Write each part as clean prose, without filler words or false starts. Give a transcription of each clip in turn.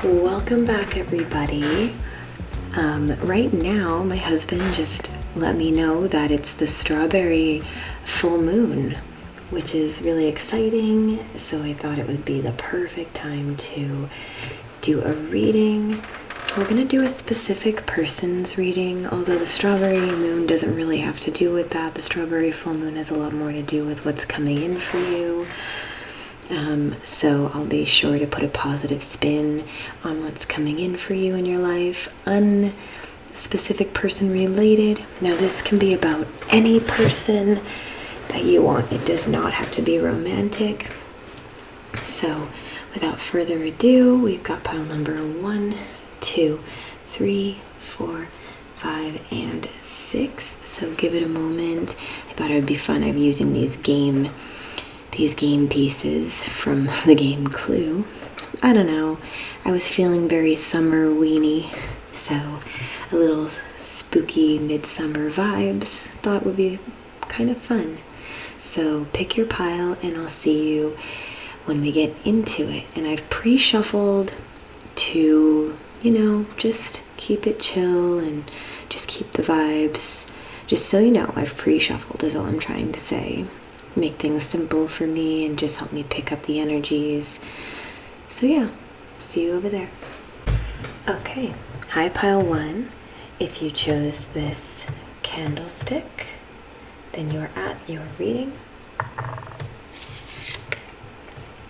Welcome back, everybody. Right now, my husband just let me know that it's the strawberry full moon, which is really exciting. So I thought it would be the perfect time to do a reading. We're going to do a specific person's reading, although the strawberry moon doesn't really have to do with that. The strawberry full moon has a lot more to do with what's coming in for you. So I'll be sure to put a positive spin on what's coming in for you in your life, unspecific person related. Now this can be about any person that you want. It does not have to be romantic. So without further ado, we've got pile number 1, 2, 3, 4, 5, and 6. So give it a moment. I thought it would be fun. I'm using these game pieces from the game Clue. I don't know. I was feeling very Summerweeny, so a little spooky midsummer vibes. Thought would be kind of fun. So pick your pile and I'll see you when we get into it. And I've pre-shuffled to, just keep it chill and just keep the vibes. Just so you know, I've pre-shuffled is all I'm trying to say. Make things simple for me and just help me pick up the energies. So yeah, see you over there. Okay, hi pile 1. If you chose this candlestick, then you're at your reading.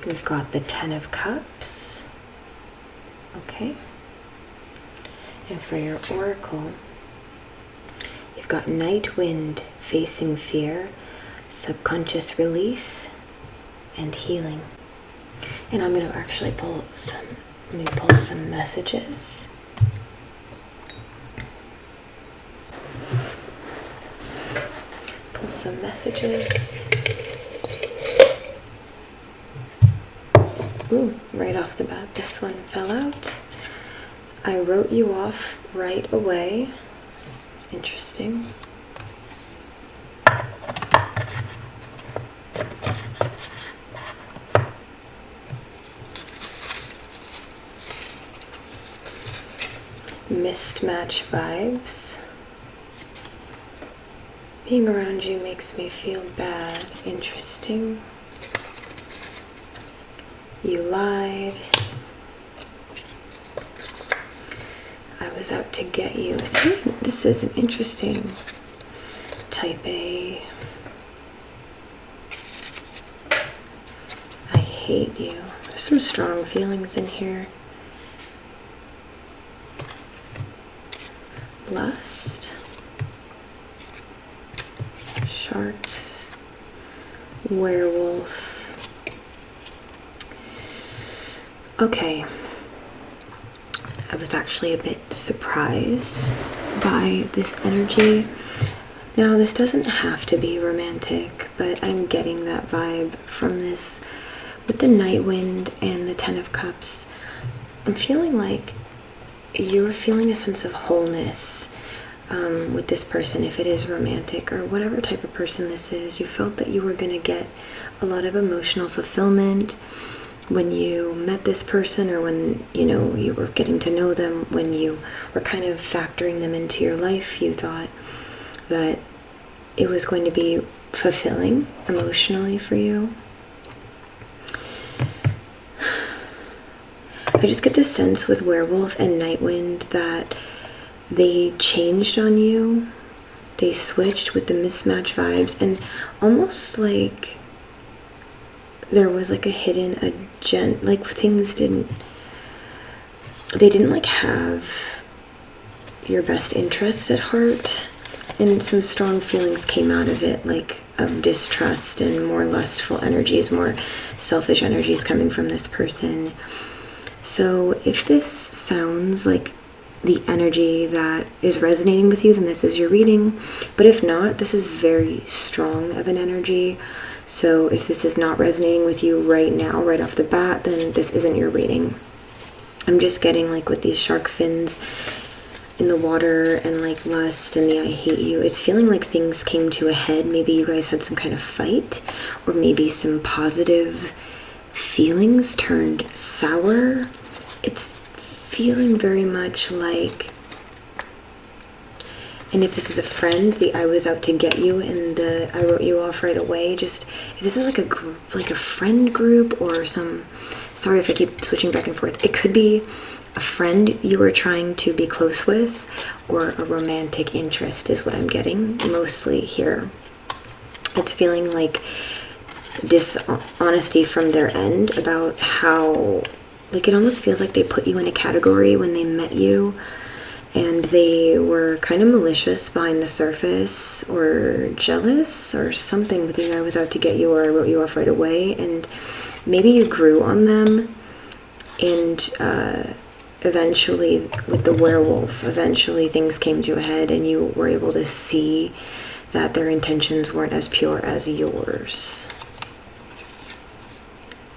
We've got the 10 of Cups. Okay. And for your oracle, you've got Night Wind, Facing Fear, Subconscious Release, and Healing. And I'm going to actually pull some messages. Pull some messages. Ooh, right off the bat, this one fell out. I wrote you off right away. Interesting. Mismatch vibes. Being around you makes me feel bad. Interesting. You lied. I was out to get you. See, this is an interesting type A. I hate you. There's some strong feelings in here. Lust, sharks, werewolf. Okay, I was actually a bit surprised by this energy. Now, this doesn't have to be romantic, but I'm getting that vibe from this. With the Night Wind and the 10 of Cups, I'm feeling like you were feeling a sense of wholeness with this person, if it is romantic or whatever type of person this is. You felt that you were going to get a lot of emotional fulfillment when you met this person, or when you were getting to know them, when you were kind of factoring them into your life. You thought that it was going to be fulfilling emotionally for you. I just get this sense with Werewolf and Nightwind that they changed on you. They switched with the mismatch vibes, and almost like there was like a hidden agenda, like things didn't like have your best interest at heart, and some strong feelings came out of it, like of distrust and more lustful energies, more selfish energies coming from this person. So if this sounds like the energy that is resonating with you, then this is your reading. But if not, this is very strong of an energy. So if this is not resonating with you right now, right off the bat, then this isn't your reading. I'm just getting, like, with these shark fins, in the water and like lust and the I hate you, it's feeling like things came to a head. Maybe you guys had some kind of fight, or maybe some positive feelings turned sour. It's feeling very much like, and if this is a friend, the I was out to get you and the I wrote you off right away, just if this is like a group, like a friend group or some, sorry if I keep switching back and forth, it could be a friend you were trying to be close with, or a romantic interest is what I'm getting mostly here. It's feeling like dishonesty from their end about how, like, it almost feels like they put you in a category when they met you, and they were kind of malicious behind the surface, or jealous or something with the I was out to get you, or I wrote you off right away, and maybe you grew on them, and eventually with the werewolf, eventually things came to a head and you were able to see that their intentions weren't as pure as yours.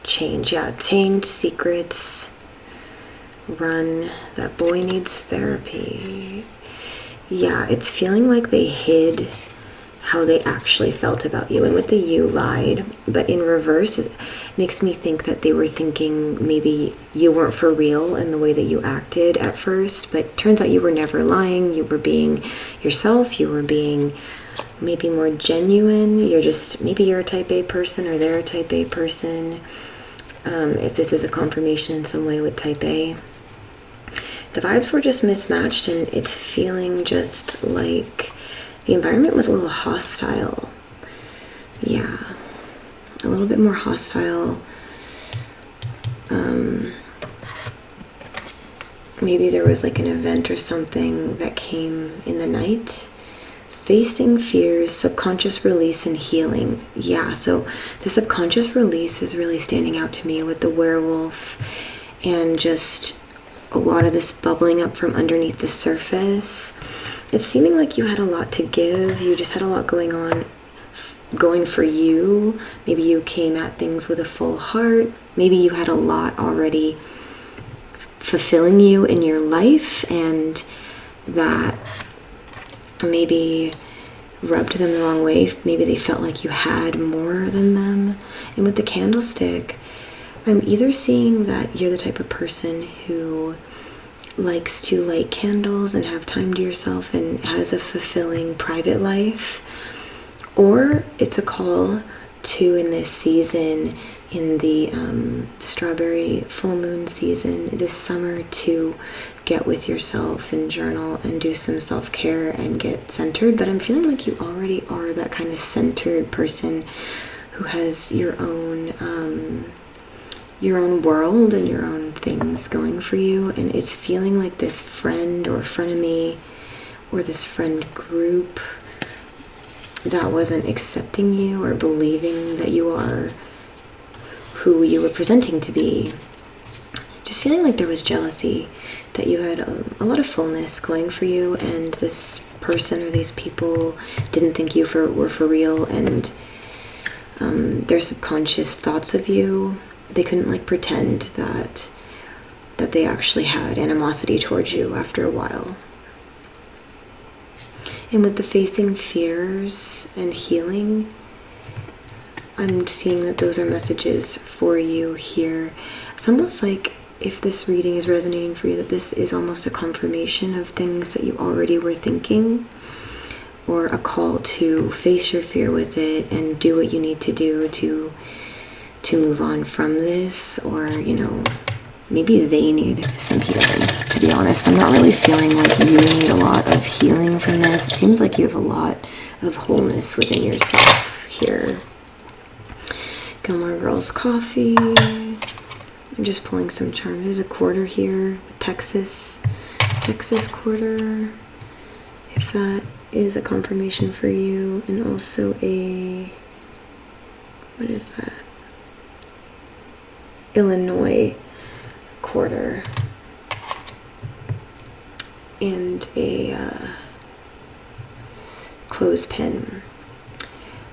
Change, secrets, run, that boy needs therapy. Yeah, it's feeling like they hid how they actually felt about you, and with the you lied, but in reverse, it makes me think that they were thinking maybe you weren't for real in the way that you acted at first, but turns out you were never lying. You were being yourself. You were being maybe more genuine. You're just, maybe you're a type A person or they're a type A person. If this is a confirmation in some way with type A, the vibes were just mismatched, and it's feeling just like the environment was a little hostile. Yeah, a little bit more hostile. Maybe there was like an event or something that came in the night. Facing fears, subconscious release, and healing. Yeah, so the subconscious release is really standing out to me with the werewolf, and just a lot of this bubbling up from underneath the surface. It's seeming like you had a lot to give. You just had a lot going on, going for you. Maybe you came at things with a full heart. Maybe you had a lot already fulfilling you in your life, and that maybe rubbed them the wrong way. Maybe they felt like you had more than them. And with the candlestick, I'm either seeing that you're the type of person who likes to light candles and have time to yourself and has a fulfilling private life, or it's a call to, in this season, in the strawberry full moon season this summer, to get with yourself and journal and do some self-care and get centered. But I'm feeling like you already are that kind of centered person who has your own world and your own things going for you, and it's feeling like this friend or frenemy or this friend group that wasn't accepting you or believing that you are who you were presenting to be. Just feeling like there was jealousy, that you had a lot of fullness going for you, and this person or these people didn't think you were for real, and their subconscious thoughts of you, they couldn't like pretend that they actually had animosity towards you after a while. And with the facing fears and healing, I'm seeing that those are messages for you here. It's almost like, if this reading is resonating for you, that this is almost a confirmation of things that you already were thinking, or a call to face your fear with it and do what you need to do to move on from this. Or, you know, maybe they need some healing, to be honest. I'm not really feeling like you need a lot of healing from this. It seems like you have a lot of wholeness within yourself here. Gilmore Girls coffee. I'm just pulling some charms. There's a quarter here with Texas quarter, if that is a confirmation for you. And also a, what is that? Illinois quarter. And a clothespin.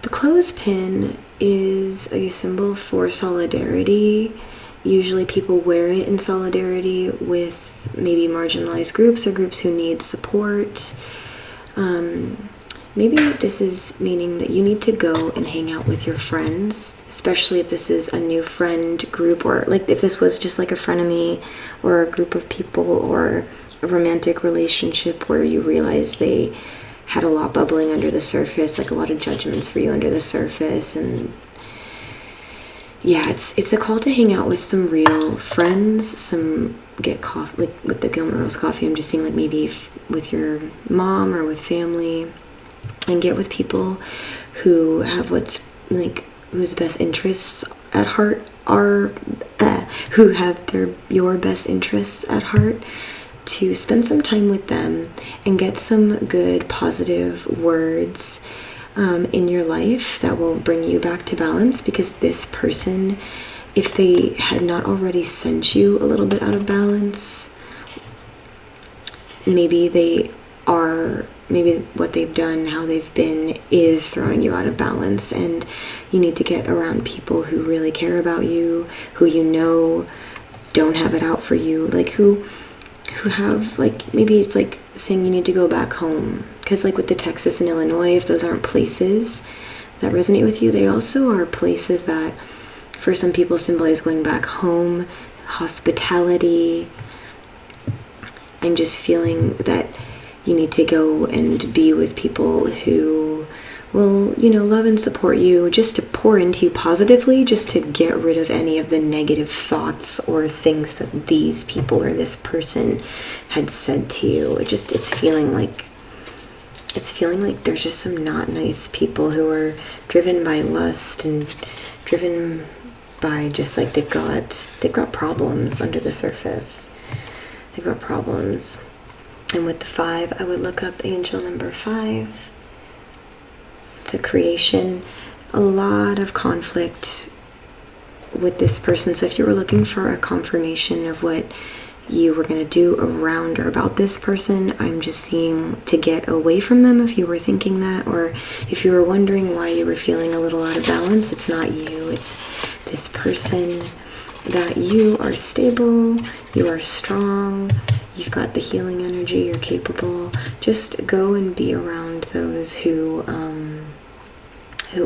The clothespin is a symbol for solidarity Usually people wear it in solidarity with maybe marginalized groups or groups who need support. Maybe this is meaning that you need to go and hang out with your friends, especially if this is a new friend group, or like if this was just like a frenemy or a group of people or a romantic relationship where you realize they had a lot bubbling under the surface, like a lot of judgments for you under the surface. And yeah, it's a call to hang out with some real friends, get coffee, like with the 𝔮𝔲𝔞𝔯𝔞 coffee. I'm just seeing like maybe with your mom or with family, and get with people who have whose best interests at heart are, who have your best interests at heart, to spend some time with them and get some good positive words in your life that will bring you back to balance. Because this person, if they had not already sent you a little bit out of balance, maybe what they've done, how they've been, is throwing you out of balance, and you need to get around people who really care about you, who you know don't have it out for you, like who have, like, maybe it's like saying you need to go back home. Because like with the Texas and Illinois, if those aren't places that resonate with you, they also are places that for some people symbolize going back home, hospitality. I'm just feeling that you need to go and be with people who will, love and support you, just to pour into you positively, just to get rid of any of the negative thoughts or things that these people or this person had said to you. It's feeling like there's just some not nice people who are driven by lust and driven by just like they've got problems under the surface. They've got problems. And with the 5, I would look up angel number 5. It's a creation, a lot of conflict with this person. So if you were looking for a confirmation of what you were going to do around or about this person, I'm just seeing to get away from them if you were thinking that, or if you were wondering why you were feeling a little out of balance. It's not you, it's this person. That you are stable, you are strong, you've got the healing energy, you're capable. Just go and be around those who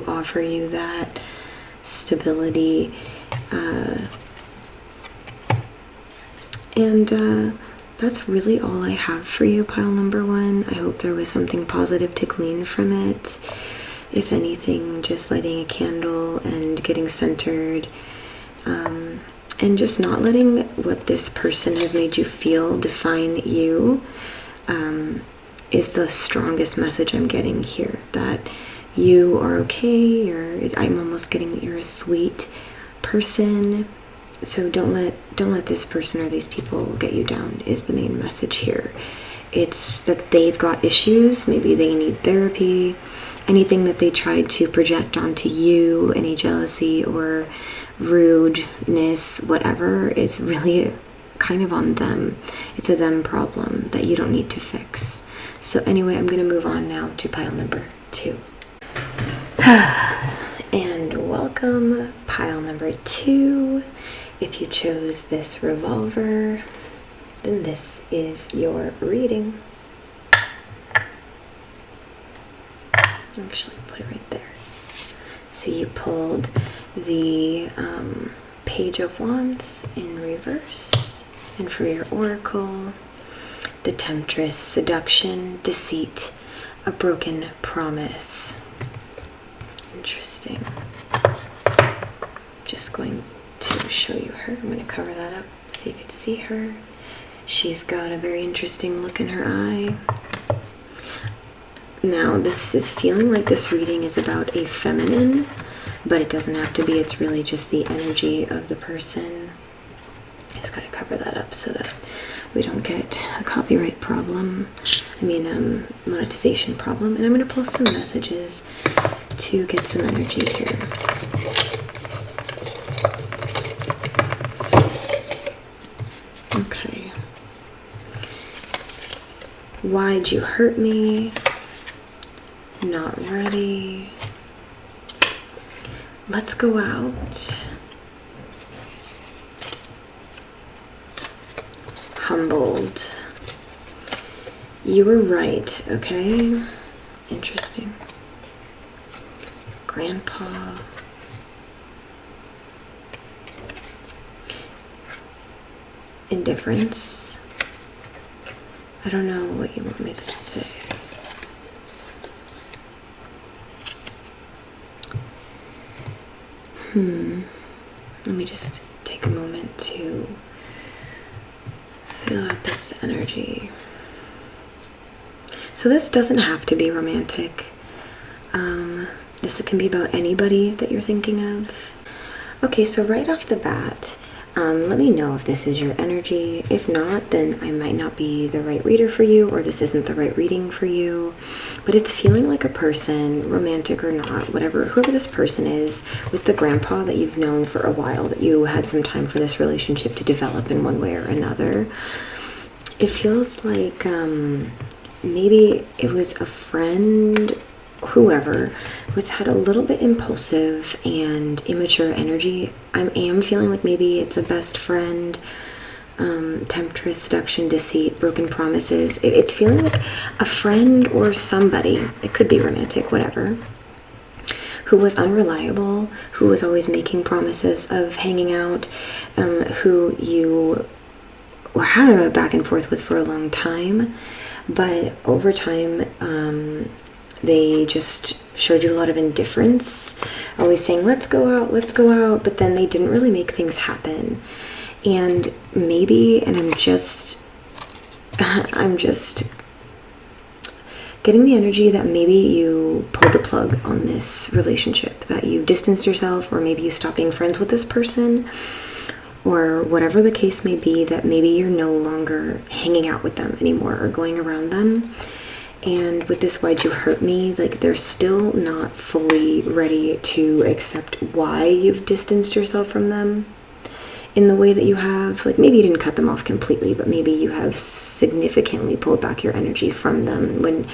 offer you that stability. That's really all I have for you, pile number 1. I hope there was something positive to glean from it. If anything, just lighting a candle and getting centered. And just not letting what this person has made you feel define you is the strongest message I'm getting here. That you are okay. I'm almost getting that you're a sweet person. So don't let this person or these people get you down, is the main message here. It's that they've got issues. Maybe they need therapy. Anything that they tried to project onto you, any jealousy or rudeness, whatever, is really kind of on them. It's a them problem that you don't need to fix. So anyway, I'm going to move on now to pile number 2. And welcome, pile number 2. If you chose this revolver, then this is your reading. Actually, put it right there. So you pulled the Page of Wands in reverse, and for your oracle, the Temptress, seduction, deceit, a broken promise. Interesting. Just going to show you her. I'm going to cover that up so you can see her. She's got a very interesting look in her eye. Now, this is feeling like this reading is about a feminine, but it doesn't have to be. It's really just the energy of the person. I just got to cover that up so that we don't get a copyright problem. Monetization problem. And I'm going to post some messages to get some energy here. Okay. Why'd you hurt me? Not ready. Let's go out. humbled. You were right, okay? Interesting. Grandpa. Indifference. I don't know what you want me to say. Let me just take a moment to feel out this energy. So this doesn't have to be romantic. This can be about anybody that you're thinking of. Okay, so right off the bat, let me know if this is your energy. If not, then I might not be the right reader for you, or this isn't the right reading for you. But it's feeling like a person, romantic or not, whatever, whoever this person is, with the grandpa that you've known for a while, that you had some time for this relationship to develop in one way or another. It feels like maybe it was a friend, whoever, had a little bit impulsive and immature energy. I am feeling like maybe it's a best friend, temptress, seduction, deceit, broken promises. It's feeling like a friend or somebody, it could be romantic, whatever, who was unreliable, who was always making promises of hanging out, who you had a back and forth with for a long time, but over time, they just showed you a lot of indifference, always saying, let's go out, but then they didn't really make things happen. And maybe, and I'm just getting the energy that maybe you pulled the plug on this relationship, that you distanced yourself, or maybe you stopped being friends with this person, or whatever the case may be, that maybe you're no longer hanging out with them anymore or going around them. And with this why'd you hurt me, like they're still not fully ready to accept why you've distanced yourself from them in the way that you have. Like maybe you didn't cut them off completely, but maybe you have significantly pulled back your energy from them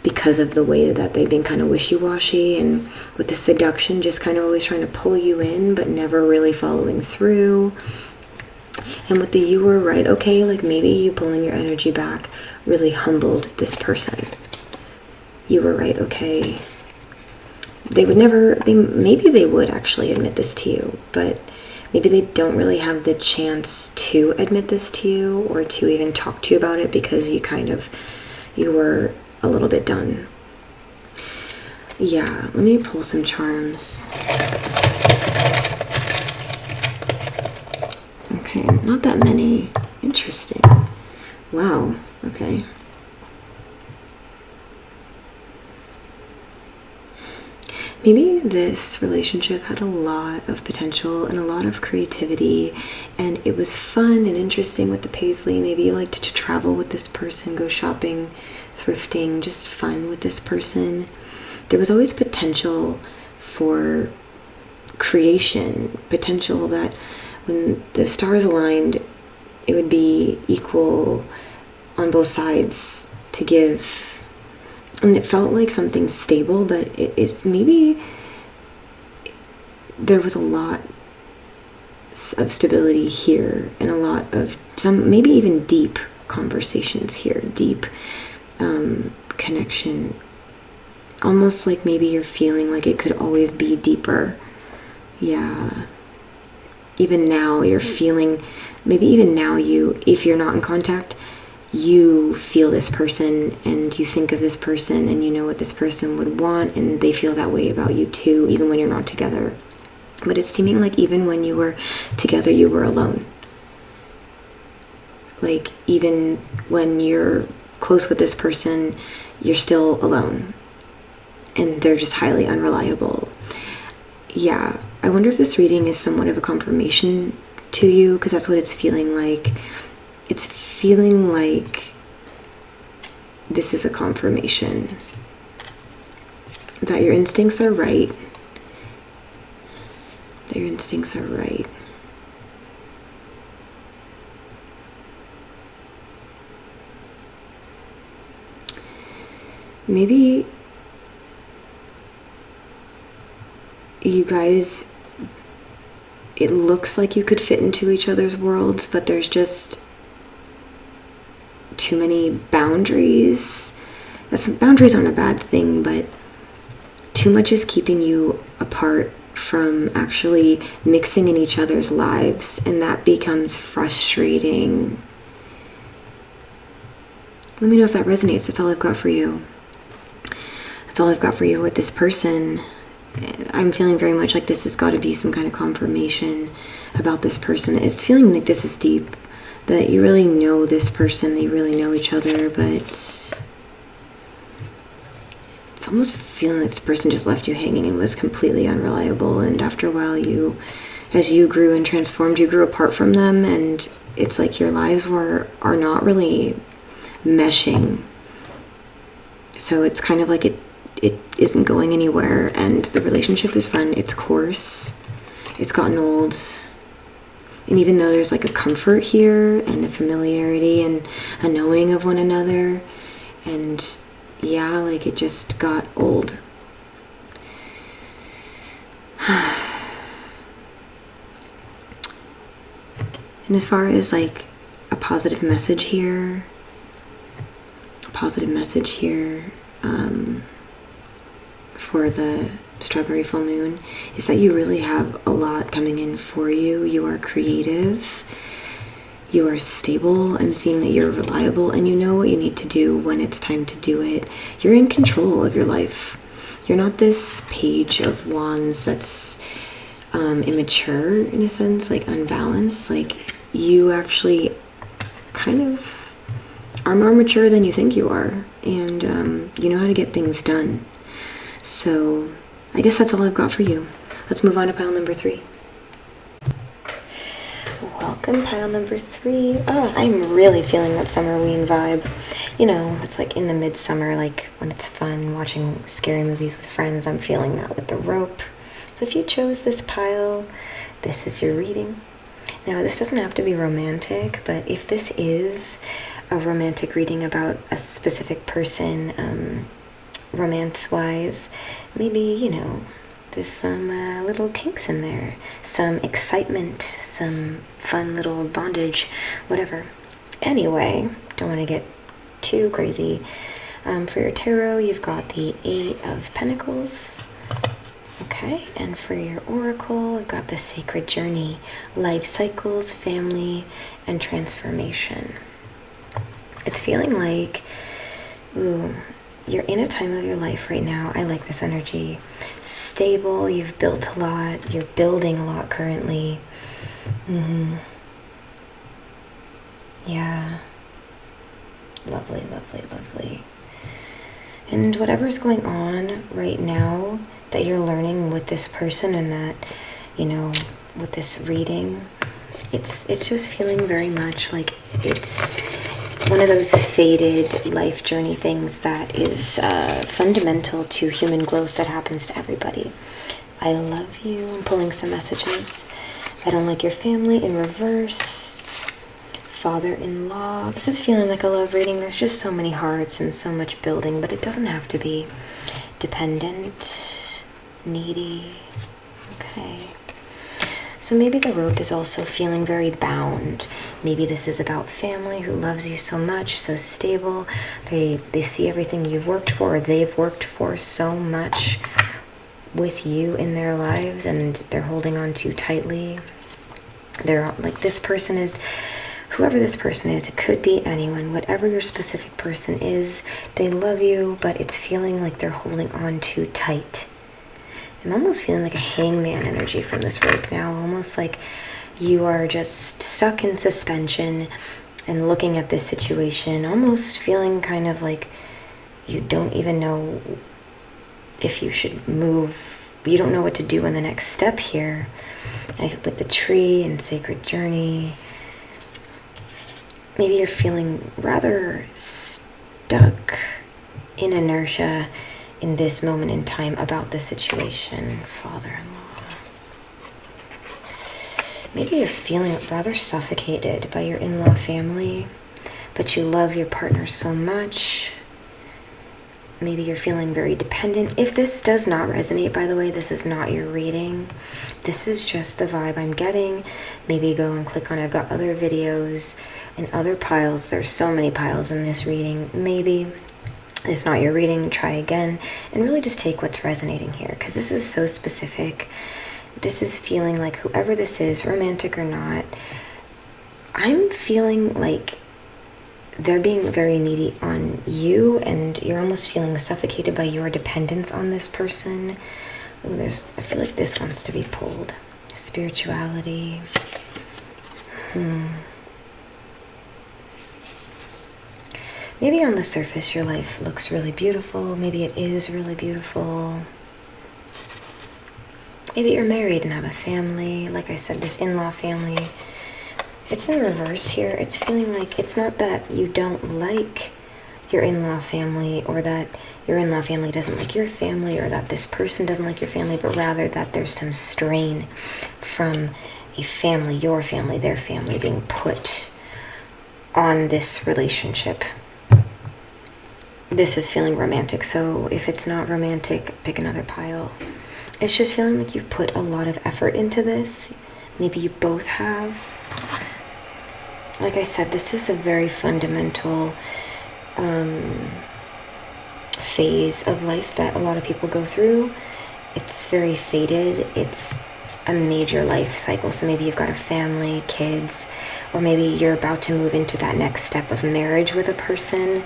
because of the way that they've been kind of wishy-washy, and with the seduction just kind of always trying to pull you in but never really following through. And with the you were right, okay, like maybe you pulling your energy back really humbled this person. You were right, okay. Maybe they would actually admit this to you, but maybe they don't really have the chance to admit this to you or to even talk to you about it because you were a little bit done. Yeah, let me pull some charms. Okay, not that many. Interesting. Wow, okay. Maybe this relationship had a lot of potential and a lot of creativity, and it was fun and interesting with the Paisley. Maybe you liked to travel with this person, go shopping, thrifting, just fun with this person. There was always potential for creation, potential that when the stars aligned, it would be equal on both sides to give. And it felt like something stable, but it maybe there was a lot of stability here and a lot of some, maybe even deep conversations here, deep connection. Almost like maybe you're feeling like it could always be deeper. Yeah. Even now you're feeling, maybe even now if you're not in contact, you feel this person and you think of this person and you know what this person would want, and they feel that way about you too, even when you're not together. But it's seeming like even when you were together, you were alone. Like even when you're close with this person, you're still alone. And they're just highly unreliable. Yeah, I wonder if this reading is somewhat of a confirmation to you, because that's what it's feeling like. It's feeling like this is a confirmation that your instincts are right. That your instincts are right. Maybe you guys, it looks like you could fit into each other's worlds, but there's just too many boundaries. Boundaries aren't a bad thing, but too much is keeping you apart from actually mixing in each other's lives, and that becomes frustrating. Let me know if that resonates. That's all I've got for you. That's all I've got for you with this person. I'm feeling very much like this has got to be some kind of confirmation about this person. It's feeling like this is deep, that you really know this person, they really know each other, but it's almost feeling like this person just left you hanging and was completely unreliable, and after a while as you grew and transformed, you grew apart from them, and it's like your lives are not really meshing. So it's kind of like it isn't going anywhere, and the relationship has run its course. It's gotten old. And even though there's like a comfort here and a familiarity and a knowing of one another, and yeah, like it just got old. And as far as like a positive message here, for the strawberry full moon is that you really have a lot coming in for you. You are creative, you are stable. I'm seeing that you're reliable, and you know what you need to do when it's time to do it. You're in control of your life. You're not this page of wands that's immature in a sense, like unbalanced. Like you actually kind of are more mature than you think you are, and you know how to get things done. So I guess that's all I've got for you. Let's move on to pile number 3. Welcome, pile number 3. Oh, I'm really feeling that Summerween vibe. You know, it's like in the midsummer, like when it's fun watching scary movies with friends. I'm feeling that with the rope. So if you chose this pile, this is your reading. Now, this doesn't have to be romantic, but if this is a romantic reading about a specific person, romance-wise, maybe, you know, there's some little kinks in there, some excitement, some fun little bondage, whatever. Anyway, don't want to get too crazy. For your tarot, you've got the 8 of Pentacles. Okay, and for your oracle, we've got the sacred journey, life cycles, family, and transformation. It's feeling like, ooh, you're in a time of your life right now. I like this energy. Stable, you've built a lot, you're building a lot currently. Yeah. Lovely, lovely, lovely. And whatever's going on right now that you're learning with this person, and that, you know, with this reading, it's just feeling very much like it's one of those faded life journey things that is fundamental to human growth that happens to everybody. I love you. I'm pulling some messages. I don't like your family in reverse. Father-in-law. This is feeling like a love reading. There's just so many hearts and so much building, but it doesn't have to be. Dependent, needy. Okay. So maybe the rope is also feeling very bound. Maybe this is about family who loves you so much, so stable. They see everything you've worked for, or they've worked for so much with you in their lives, and they're holding on too tightly. They're like, this person is, whoever this person is, it could be anyone, whatever your specific person is, they love you, but it's feeling like they're holding on too tight. I'm almost feeling like a hangman energy from this rope now, almost like you are just stuck in suspension and looking at this situation, almost feeling kind of like you don't even know if you should move. You don't know what to do in the next step here. With the tree and sacred journey, maybe you're feeling rather stuck in inertia in this moment in time about the situation. Father-in-law. Maybe you're feeling rather suffocated by your in-law family, but you love your partner so much. Maybe you're feeling very dependent. If this does not resonate, by the way, this is not your reading. This is just the vibe I'm getting. Maybe go and click on, I've got other videos in other piles. There's so many piles in this reading. Maybe it's not your reading, try again, and really just take what's resonating here, because this is so specific. This is feeling like whoever this is, romantic or not, I'm feeling like they're being very needy on you, and you're almost feeling suffocated by your dependence on this person. Ooh, I feel like this wants to be pulled. Spirituality. Maybe on the surface your life looks really beautiful. Maybe it is really beautiful. Maybe you're married and have a family. Like I said, this in-law family. It's in reverse here. It's feeling like it's not that you don't like your in-law family, or that your in-law family doesn't like your family, or that this person doesn't like your family, but rather that there's some strain from a family, your family, their family, being put on this relationship. This is feeling romantic, so if it's not romantic, pick another pile. It's just feeling like you've put a lot of effort into this. Maybe you both have. Like I said, this is a very fundamental phase of life that a lot of people go through. It's very fated. It's a major life cycle. So maybe you've got a family, kids, or maybe you're about to move into that next step of marriage with a person,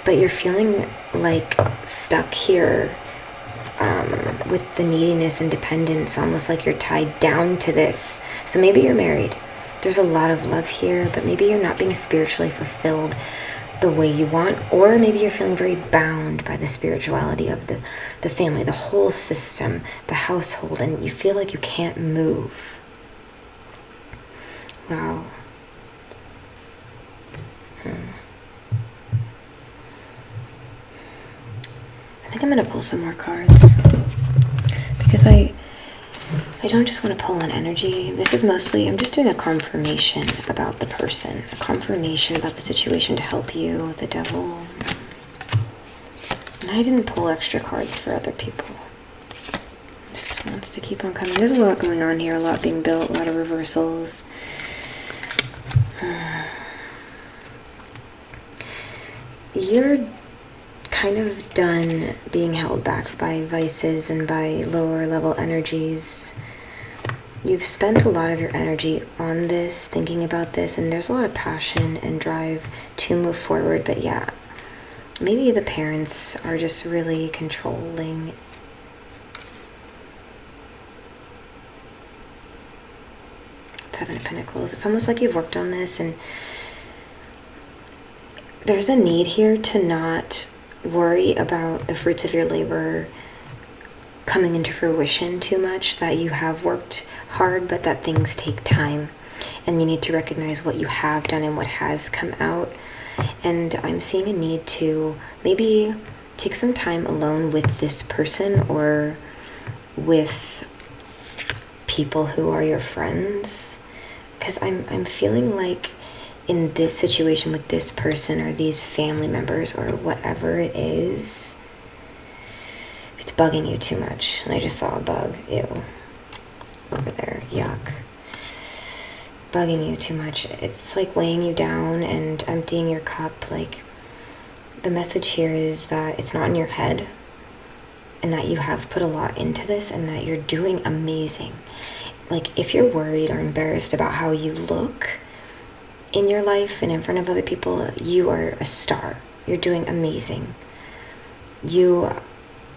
but you're feeling like stuck here with the neediness and dependence, almost like you're tied down to this. So maybe you're married. There's a lot of love here, but maybe you're not being spiritually fulfilled the way you want, or maybe you're feeling very bound by the spirituality of the family, the whole system, the household, and you feel like you can't move. Wow. I think I'm going to pull some more cards, because I don't just want to pull on energy. This is mostly, I'm just doing a confirmation about the person, a confirmation about the situation to help you, the devil. And I didn't pull extra cards for other people. It just wants to keep on coming. There's a lot going on here, a lot being built, a lot of reversals. You're kind of done being held back by vices and by lower level energies. You've spent a lot of your energy on this, thinking about this, and there's a lot of passion and drive to move forward. But yeah, maybe the parents are just really controlling. Seven of Pentacles. It's almost like you've worked on this, and there's a need here to not worry about the fruits of your labor coming into fruition too much, that you have worked hard, but that things take time, and you need to recognize what you have done and what has come out. And I'm seeing a need to maybe take some time alone with this person, or with people who are your friends, because I'm feeling like in this situation with this person or these family members or whatever it is, it's bugging you too much. And I just saw a bug. Ew. Over there. Yuck. Bugging you too much. It's like weighing you down and emptying your cup. Like, the message here is that it's not in your head, and that you have put a lot into this, and that you're doing amazing. Like, if you're worried or embarrassed about how you look in your life and in front of other people, you are a star. You're doing amazing. You,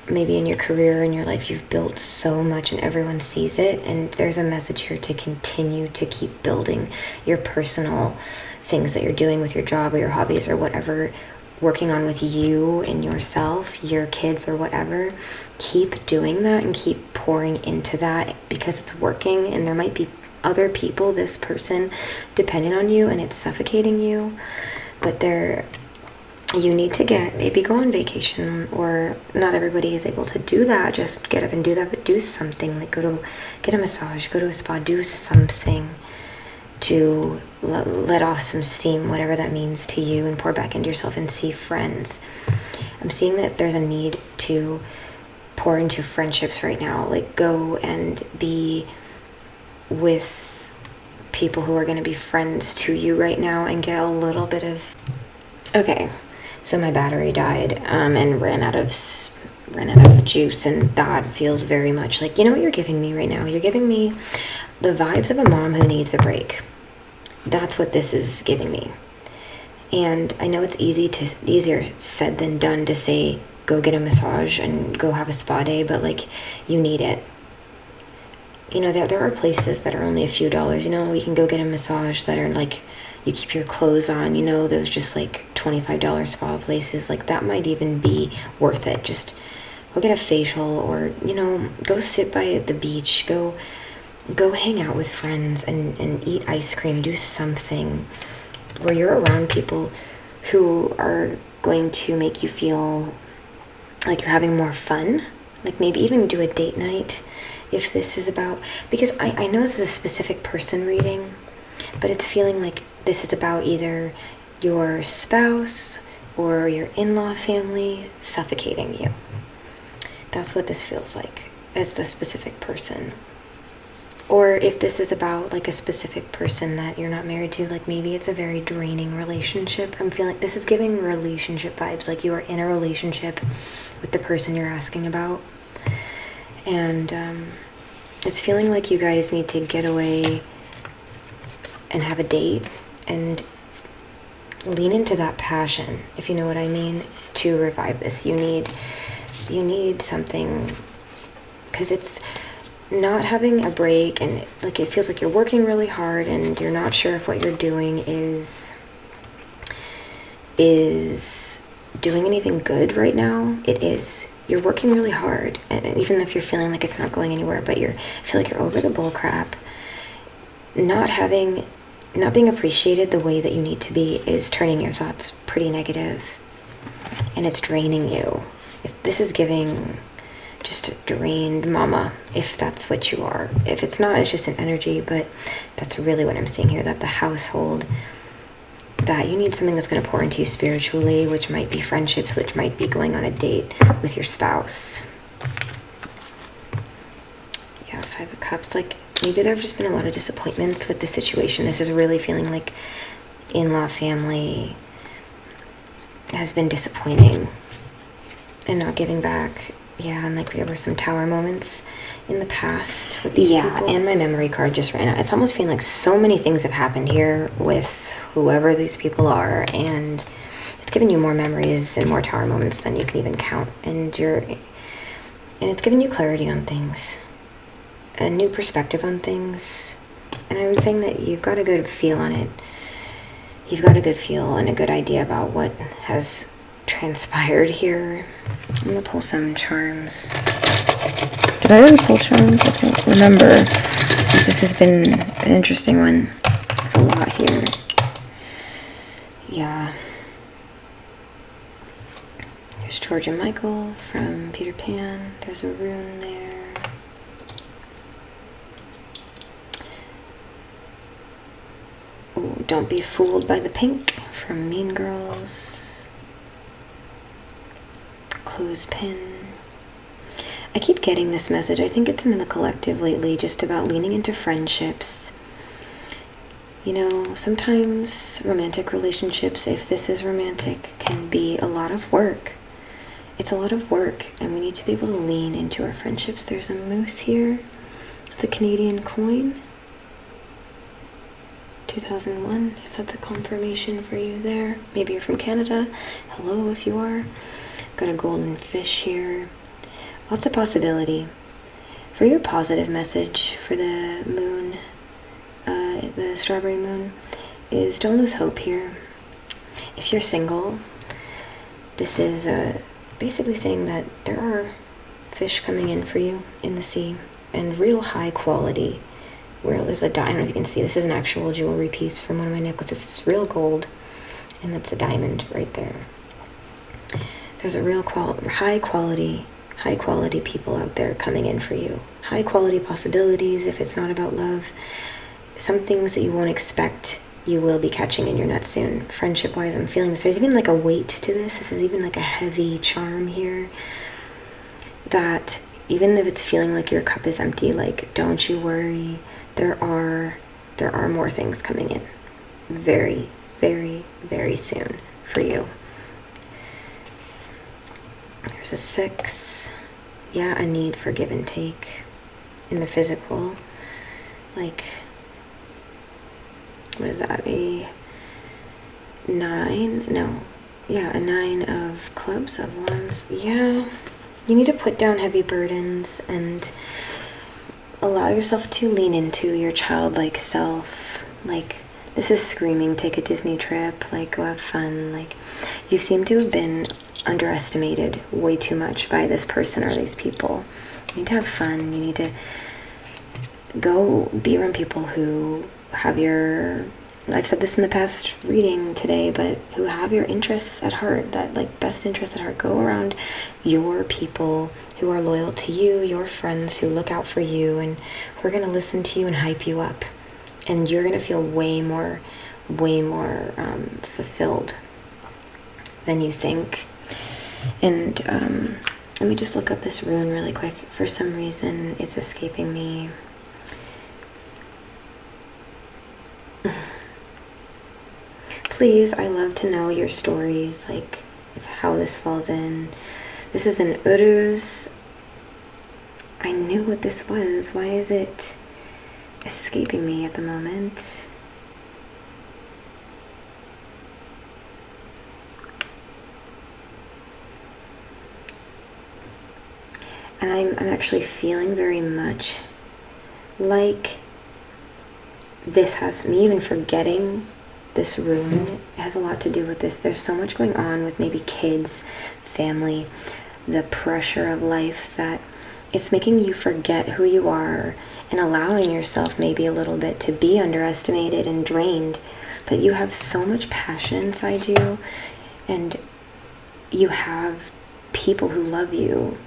maybe in your career, in your life, you've built so much and everyone sees it, and there's a message here to continue to keep building your personal things that you're doing with your job or your hobbies or whatever, working on with you and yourself, your kids or whatever. Keep doing that and keep pouring into that, because it's working, and there might be other people, this person, depending on you, and it's suffocating you. But you need to maybe go on vacation, or not everybody is able to do that, just get up and do that, but do something, like get a massage, go to a spa, do something to let off some steam, whatever that means to you, and pour back into yourself and see friends. I'm seeing that there's a need to pour into friendships right now, like go and be with people who are going to be friends to you right now and get a little bit of... Okay, so my battery died and ran out of juice, and that feels very much like, you know what you're giving me right now? You're giving me the vibes of a mom who needs a break. That's what this is giving me. And I know it's easier said than done to say, go get a massage and go have a spa day, but like, you need it. You know, there are places that are only a few dollars. You know, you can go get a massage that are like, you keep your clothes on, you know, those just like $25 spa places. Like, that might even be worth it. Just go get a facial, or, you know, go sit by the beach, go hang out with friends and eat ice cream, do something where you're around people who are going to make you feel like you're having more fun. Like, maybe even do a date night if this is about, because I know this is a specific person reading, but it's feeling like this is about either your spouse or your in-law family suffocating you. That's what this feels like as the specific person. Or if this is about like a specific person that you're not married to, like maybe it's a very draining relationship. I'm feeling this is giving relationship vibes, like you are in a relationship with the person you're asking about. And it's feeling like you guys need to get away and have a date and lean into that passion, if you know what I mean, to revive this. You need something, because it's not having a break, and like it feels like you're working really hard and you're not sure if what you're doing is doing anything good right now. It is. You're working really hard, and even if you're feeling like it's not going anywhere, but I feel like you're over the bull crap. Not being appreciated the way that you need to be is turning your thoughts pretty negative, and it's draining you. This is giving just a drained mama, if that's what you are. If it's not, it's just an energy, but that's really what I'm seeing here, that the household, that you need something that's going to pour into you spiritually, which might be friendships, which might be going on a date with your spouse. Yeah, 5 of Cups. Like, maybe there have just been a lot of disappointments with the situation. This is really feeling like in-law family has been disappointing and not giving back. Yeah, and like there were some tower moments in the past with these people. And my memory card just ran out. It's almost feeling like so many things have happened here with whoever these people are, and it's giving you more memories and more tower moments than you can even count. And it's giving you clarity on things, a new perspective on things. And I'm saying that you've got a good feel on it. You've got a good feel and a good idea about what has transpired here. I'm gonna pull some charms. Did I already pull charms? I don't remember. This has been an interesting one. There's a lot here. Yeah. There's George and Michael from Peter Pan. There's a rune there. Oh, don't be fooled by the pink from Mean Girls. Clothespin. I keep getting this message. I think it's in the collective lately, just about leaning into friendships. You know, sometimes romantic relationships, if this is romantic, can be a lot of work. It's a lot of work, and we need to be able to lean into our friendships. There's a moose here. It's a Canadian coin. 2001, if that's a confirmation for you there. Maybe you're from Canada. Hello, if you are. Got a golden fish here. Lots of possibility. For your positive message for the moon, the strawberry moon, is don't lose hope here. If you're single, this is basically saying that there are fish coming in for you in the sea, and real high quality. Where there's a I don't know if you can see, this is an actual jewelry piece from one of my necklaces. It's real gold, and that's a diamond right there. There's a real high quality people out there coming in for you. High quality possibilities. If it's not about love, some things that you won't expect, you will be catching in your nuts soon. Friendship wise, I'm feeling this. There's even like a weight to this. This is even like a heavy charm here. That even if it's feeling like your cup is empty, like, don't you worry. There are there are more things coming in very, very, very soon for you. There's a 6. Yeah, a need for give and take in the physical. Like, what is that? A 9? No. Yeah, a 9 of clubs, of wands. Yeah. You need to put down heavy burdens and allow yourself to lean into your childlike self. Like, this is screaming, take a Disney trip, like, go have fun. Like, you seem to have been underestimated way too much by this person or these people. You need to have fun. You need to go be around people who have your, I've said this in the past reading today, but who have your interests at heart, that like best interests at heart. Go around your people who are loyal to you, your friends who look out for you and who are going to listen to you and hype you up. And you're going to feel way more fulfilled than you think. And let me just look up this rune really quick. For some reason, it's escaping me. Please, I love to know your stories, like how this falls in. This is an Uruz. I knew what this was. Why is it escaping me at the moment? And I'm actually feeling very much like this has me even forgetting this rune. It has a lot to do with this. There's so much going on with maybe kids, family, the pressure of life, that it's making you forget who you are and allowing yourself maybe a little bit to be underestimated and drained. But you have so much passion inside you, and you have people who love you.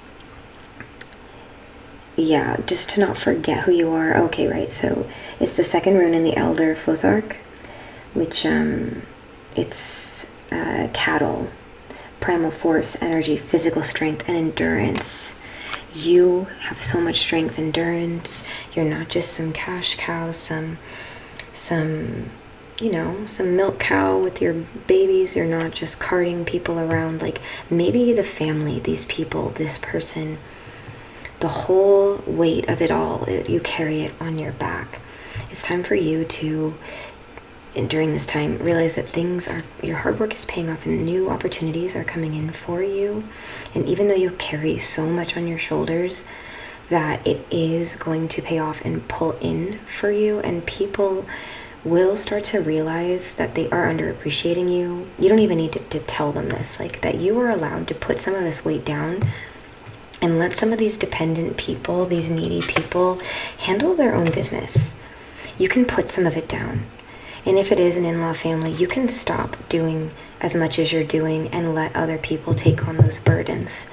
Yeah, just to not forget who you are. Okay, right, so it's the second rune in the Elder Futhark, which it's cattle, primal force, energy, physical strength, and endurance. You have so much strength, endurance. You're not just some cash cow, some milk cow with your babies. You're not just carting people around. Like, maybe the family, these people, this person, the whole weight of it all, you carry it on your back. It's time for you to, during this time, realize that your hard work is paying off and new opportunities are coming in for you. And even though you carry so much on your shoulders, that it is going to pay off and pull in for you, and people will start to realize that they are underappreciating you. You don't even need to tell them this, like that you are allowed to put some of this weight down and let some of these dependent people, these needy people, handle their own business. You can put some of it down. And if it is an in-law family, you can stop doing as much as you're doing and let other people take on those burdens.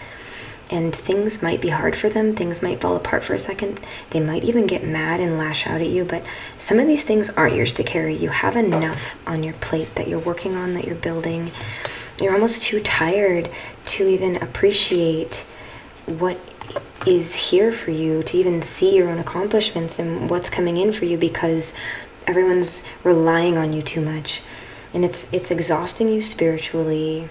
And things might be hard for them. Things might fall apart for a second. They might even get mad and lash out at you. But some of these things aren't yours to carry. You have enough on your plate that you're working on, that you're building. You're almost too tired to even appreciate what is here for you, to even see your own accomplishments and what's coming in for you, because everyone's relying on you too much. And it's exhausting you spiritually.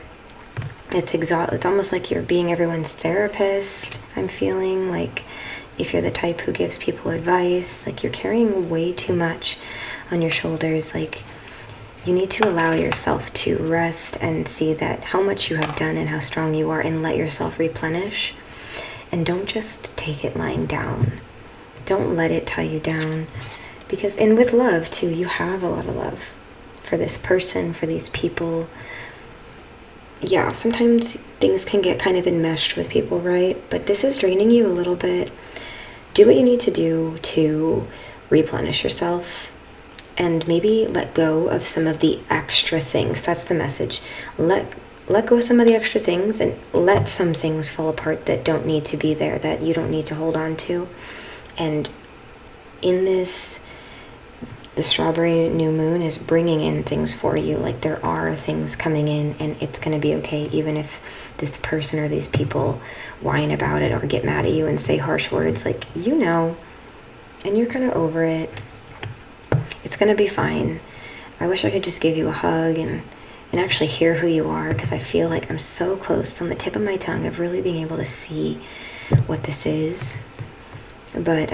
It's almost like you're being everyone's therapist. I'm feeling like, if you're the type who gives people advice, like you're carrying way too much on your shoulders. Like, you need to allow yourself to rest and see that how much you have done and how strong you are, and let yourself replenish. And don't just take it lying down. Don't let it tie you down. Because, and with love too, you have a lot of love for this person, for these people. Yeah, sometimes things can get kind of enmeshed with people, right? But this is draining you a little bit. Do what you need to do to replenish yourself, and maybe let go of some of the extra things. That's the message. Let go of some of the extra things, and let some things fall apart that don't need to be there, that you don't need to hold on to. And in this, the strawberry new moon is bringing in things for you. Like, there are things coming in, and it's going to be okay, even if this person or these people whine about it or get mad at you and say harsh words. Like, and you're kind of over it. It's gonna be fine. I wish I could just give you a hug and actually hear who you are, because I feel like I'm so close. It's on the tip of my tongue of really being able to see what this is. But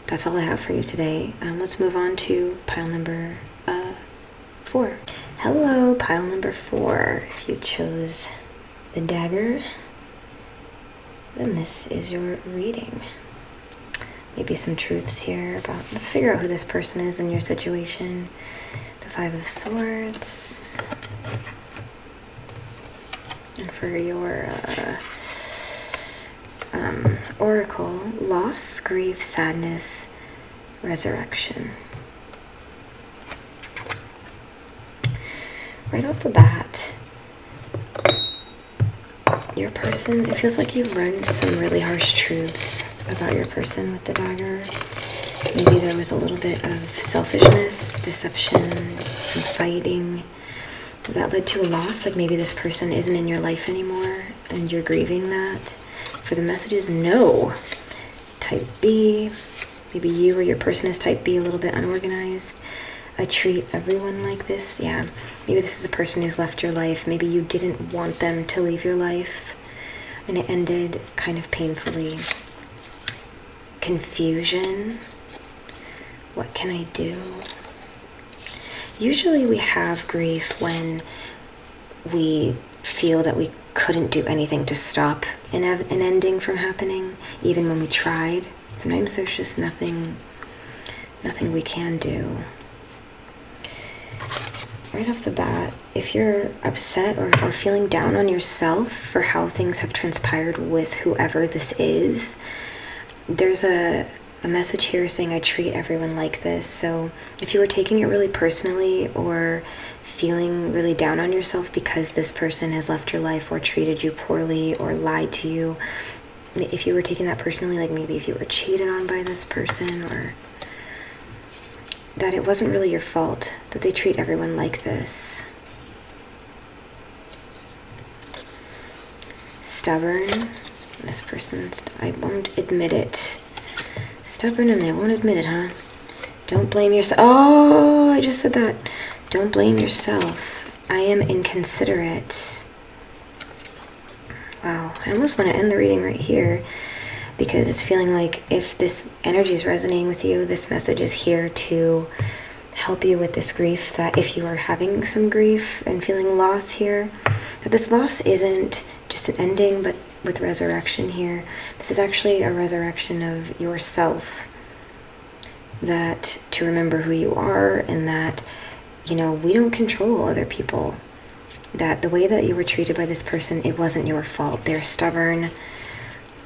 that's all I have for you today. Let's move on to pile number 4. Hello, pile number 4. If you chose the dagger, then this is your reading. Maybe some truths here about, let's figure out who this person is in your situation. The 5 of Swords. And for your oracle, loss, grief, sadness, resurrection. Right off the bat, your person, it feels like you've learned some really harsh truths about your person with the dagger. Maybe there was a little bit of selfishness, deception, some fighting that led to a loss. Like maybe this person isn't in your life anymore and you're grieving that. For the messages, no. Type B, maybe you or your person is type B, a little bit unorganized. I treat everyone like this. Yeah, maybe this is a person who's left your life. Maybe you didn't want them to leave your life and it ended kind of painfully. Confusion. What can I do? Usually we have grief when we feel that we couldn't do anything to stop an ending from happening, even when we tried. Sometimes there's just nothing we can do. Right off the bat, if you're upset or feeling down on yourself for how things have transpired with whoever this is, there's a message here saying I treat everyone like this. So if you were taking it really personally or feeling really down on yourself because this person has left your life or treated you poorly or lied to you, if you were taking that personally, like maybe if you were cheated on by this person, or that it wasn't really your fault, that they treat everyone like this. Stubborn. This person's, I won't admit it. Stubborn and they won't admit it, huh? Don't blame yourself. Oh, I just said that. Don't blame yourself. I am inconsiderate. Wow, I almost want to end the reading right here because it's feeling like if this energy is resonating with you, this message is here to help you with this grief, that if you are having some grief and feeling loss here, that this loss isn't just an ending, but with resurrection here, this is actually a resurrection of yourself. That to remember who you are, and that, you know, we don't control other people. That the way that you were treated by this person, it wasn't your fault. They're stubborn.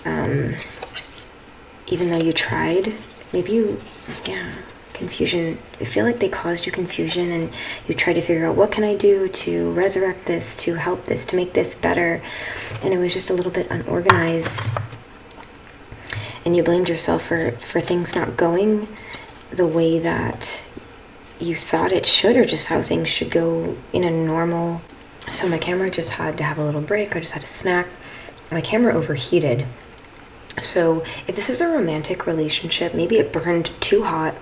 Even though you tried, maybe you, confusion. I feel like they caused you confusion and you tried to figure out what can I do to resurrect this, to help this, to make this better. And it was just a little bit unorganized. And you blamed yourself for things not going the way that you thought it should, or just how things should go in a normal. So my camera just had to have a little break. I just had a snack. My camera overheated. So if this is a romantic relationship, maybe it burned too hot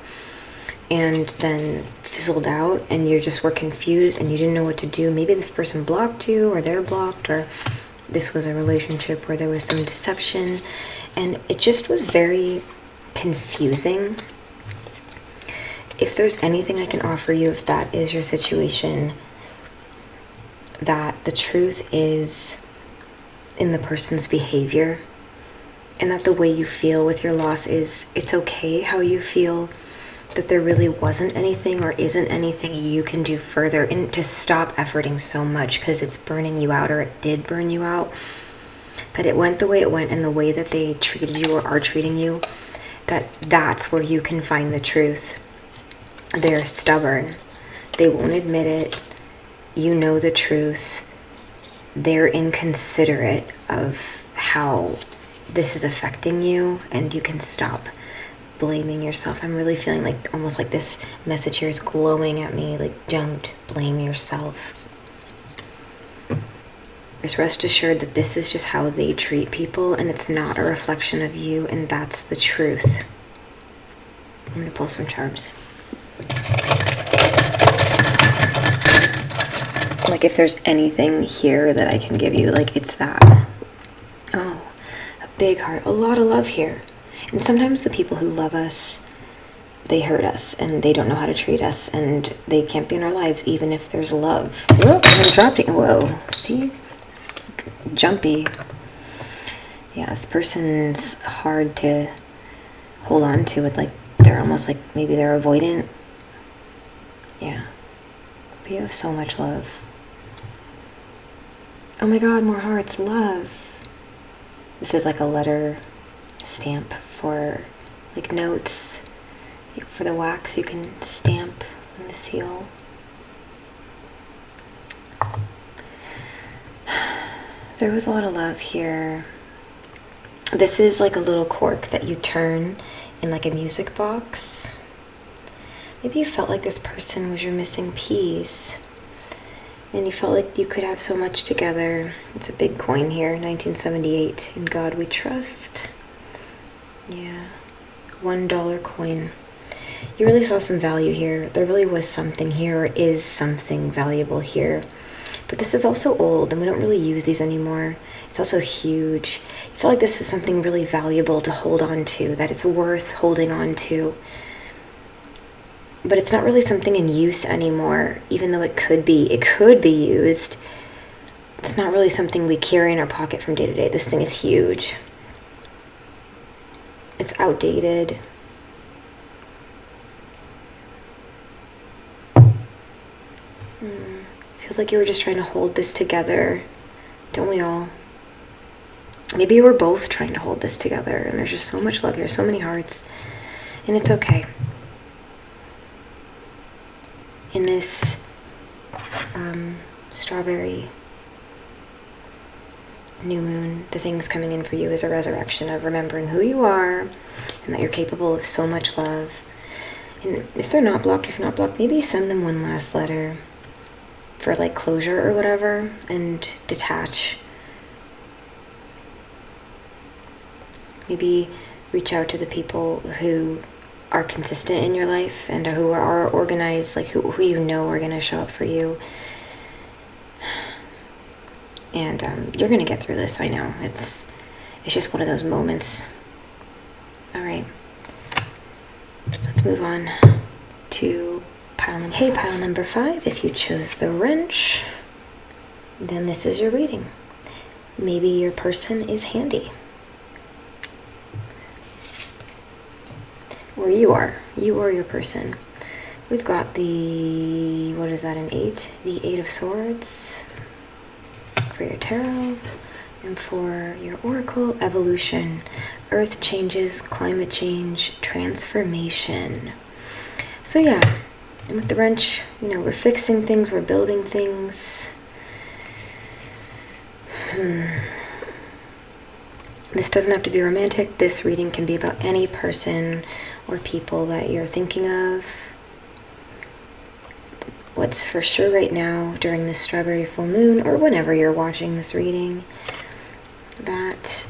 and then fizzled out and you just were confused and you didn't know what to do. Maybe this person blocked you, or they're blocked, or this was a relationship where there was some deception and it just was very confusing. If there's anything I can offer you, if that is your situation, that the truth is in the person's behavior, and that the way you feel with your loss is, it's okay how you feel, that there really wasn't anything or isn't anything you can do further and to stop efforting so much because it's burning you out, or it did burn you out, that it went the way it went and the way that they treated you or are treating you, that's where you can find the truth. They're stubborn. They won't admit it. You know the truth. They're inconsiderate of how this is affecting you, and you can stop blaming yourself. I'm really feeling like almost like this message here is glowing at me, like don't blame yourself. Just rest assured that this is just how they treat people and it's not a reflection of you, and that's the truth. I'm gonna pull some charms. Like if there's anything here that I can give you, like it's that. Oh, a big heart, a lot of love here. And sometimes the people who love us, they hurt us and they don't know how to treat us and they can't be in our lives even if there's love. Whoa, I'm dropping. Whoa, see? Jumpy. Yeah, this person's hard to hold on to. With like, they're almost like maybe they're avoidant. Yeah. But you have so much love. Oh my God, more hearts, love. This is like a letter stamp for like notes. For the wax, you can stamp on the seal. There was a lot of love here. This is like a little cork that you turn in like a music box. Maybe you felt like this person was your missing piece. And you felt like you could have so much together. It's a big coin here, 1978. In God we trust. Yeah, $1 coin. You really saw some value here. There really was something here, or is something valuable here. But this is also old, and we don't really use these anymore. It's also huge. You feel like this is something really valuable to hold on to, that it's worth holding on to. But it's not really something in use anymore, even though it could be. It could be used. It's not really something we carry in our pocket from day to day. This thing is huge. It's outdated. Feels like you were just trying to hold this together. Don't we all? Maybe you were both trying to hold this together, and there's just so much love here, so many hearts, and it's okay. In this strawberry new moon, the things coming in for you is a resurrection of remembering who you are and that you're capable of so much love. And if they're not blocked, if you're not blocked, maybe send them one last letter for like closure or whatever, and detach. Maybe reach out to the people who are consistent in your life and who are organized, like who you know are going to show up for you. And you're going to get through this, I know. It's just one of those moments. All right. Let's move on to pile number 5. Hey, pile number 5, if you chose the wrench, then this is your reading. Maybe your person is handy. Or you are your person. We've got the, what is that, an 8? The 8 of Swords for your tarot. And for your oracle, evolution, earth changes, climate change, transformation. So yeah, and with the wrench, you know, we're fixing things, we're building things. This doesn't have to be romantic. This reading can be about any person or people that you're thinking of. What's for sure right now during this strawberry full moon, or whenever you're watching this reading, that